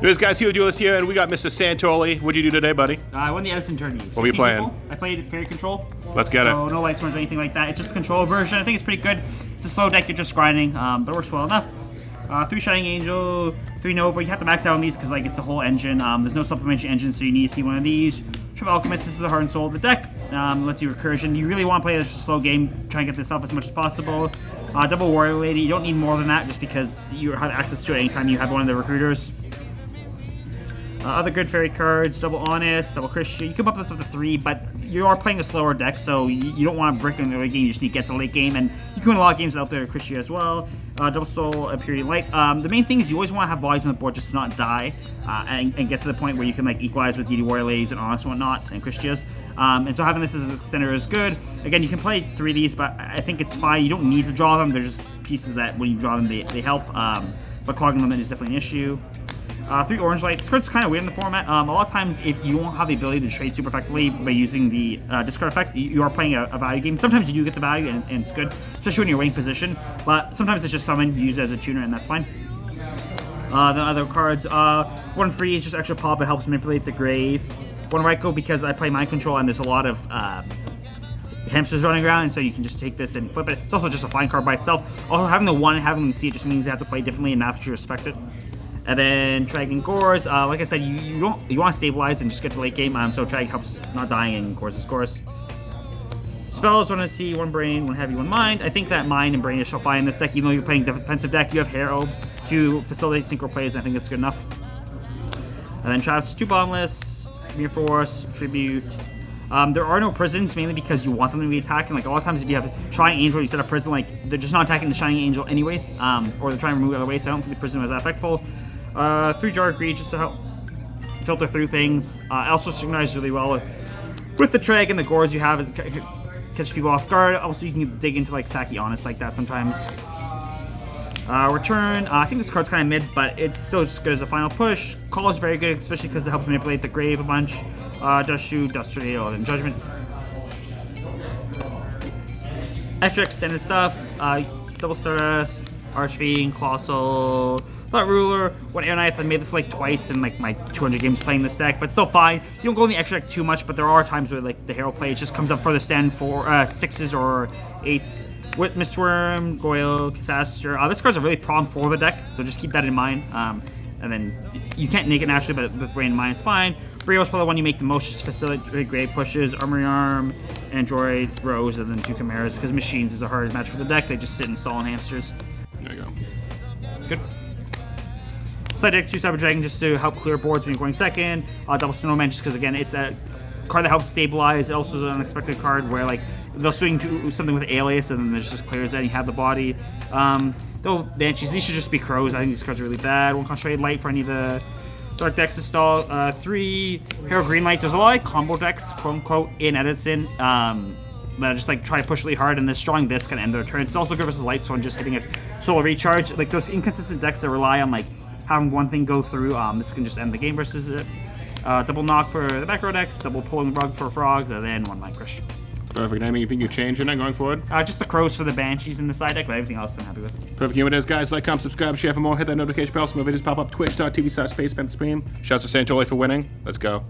There's guys here who do this here, and we got Mr. Santoli. What'd you do today, buddy? I won the Edison tourney. What were you playing? I played Fairy Control. Let's get it. So no light storms or anything like that. It's just a control version. I think it's pretty good. It's a slow deck. You're just grinding, but it works well enough. 3 Shining Angel, 3 Nova. You have to max out on these because like it's a whole engine. There's no supplementary engine, so you need to see one of these. Triple Alchemist. This is the heart and soul of the deck. Lets you recursion. You really want to play this slow game. Try and get this up as much as possible. Double Warrior Lady. You don't need more than that just because you have access to it anytime you have one of the recruiters. Other good fairy cards, Double Honest, Double Christian. You come up with up to 3, but you are playing a slower deck, so you don't want to brick in the late game. You just need to get to the late game, and you can win a lot of games without the Christian as well. Double Soul, Purity Light. The main thing is you always want to have bodies on the board just to not die, and get to the point where you can like equalize with DD Warrior Ladies and Honest and whatnot, and Christians. And so having this as a center is good. Again, you can play 3 of these, but I think it's fine. You don't need to draw them. They're just pieces that when you draw them, they help. But clogging them is definitely an issue. 3 Orange Light. This card's kind of weird in the format. A lot of times, if you don't have the ability to trade super effectively by using the discard effect, you are playing a value game. Sometimes you do get the value, and it's good, especially when you're winning position. But sometimes it's just summon, use it as a tuner, and that's fine. The other cards, 1 free is just extra pop. It helps manipulate the grave. 1 Ryko because I play Mind Control, and there's a lot of hamsters running around, and so you can just take this and flip it. It's also just a fine card by itself. Also, having the 1 and having them see it just means they have to play differently, and not that you respect it. And then Dragon Gores, like I said, you want to stabilize and just get to late game. So Drag helps not dying and Gores is Gores. Spells, 1 AC, 1 Brain, 1 Heavy, 1 Mind. I think that Mind and Brain is still fine in this deck, even though you're playing defensive deck. You have Harrow to facilitate synchro plays. I think that's good enough. And then Traps, 2 Boundless, Mere Force, Tribute. There are no prisons, mainly because you want them to be attacking. Like a lot of times if you have Shining Angel, you set a prison, like they're just not attacking the Shining Angel anyways, or they're trying to remove it other way, so I don't think the prison was that effectful. 3 Jar of Greed just to help filter through things. Also synchronizes really well with the Treg and the Gores you have. It catch people off guard. Also, you can dig into like Saki Honest like that sometimes. Return. I think this card's kind of mid, but it's still just good as a final push. Call is very good, especially because it helps manipulate the grave a bunch. Dust Shoe, Dust Tornado, and Judgment. Extra extended stuff. Double Stardust, Archfiend, Colossal, Thought Ruler, 1 Air Knife. I made this like twice in like my 200 games playing this deck, but still fine. You don't go in the extra deck too much, but there are times where like the hero play it just comes up further stand for 6s or 8s. With Mistworm, Goyle, Cathaster. This card's a really problem for the deck, so just keep that in mind. And then you can't make it naturally, but with Brain in mind, it's fine. Brio is probably the one you make the most, just facilitate grave pushes. Armory Arm, Android, Rose, and then 2 Chimeras, because Machines is a hard match for the deck. They just sit and stall on hamsters. There you go. Good. Side deck, 2 Cyber Dragon just to help clear boards when you're going second. Double Snowman just because, again, it's a card that helps stabilize. It also is an unexpected card where, like, they'll swing to something with Alias and then it just clears it and you have the body. Though Banshees, these should just be Crows. I think these cards are really bad. 1 Concentrated Light for any of the Dark decks install. 3 Hero Green Light. There's a lot of combo decks, quote unquote, in Edison that just like try to push really hard, and this drawing this can end their turn. It's also good versus Light Storm, just hitting a Soul Recharge. Like those inconsistent decks that rely on like having one thing go through, this can just end the game versus it. Double Knock for the back row decks, double Pulling Rug for Frogs, and then 1 Mind Crush. Perfect. Anything you think you change in that going forward? Just the Crows for the Banshees in the side deck, but everything else I'm happy with. Perfect. Here it is, guys. Like, comment, subscribe, share for more. Hit that notification bell so more videos pop up. Twitch.tv/SpaceBentStream. Shouts to Santoli for winning. Let's go.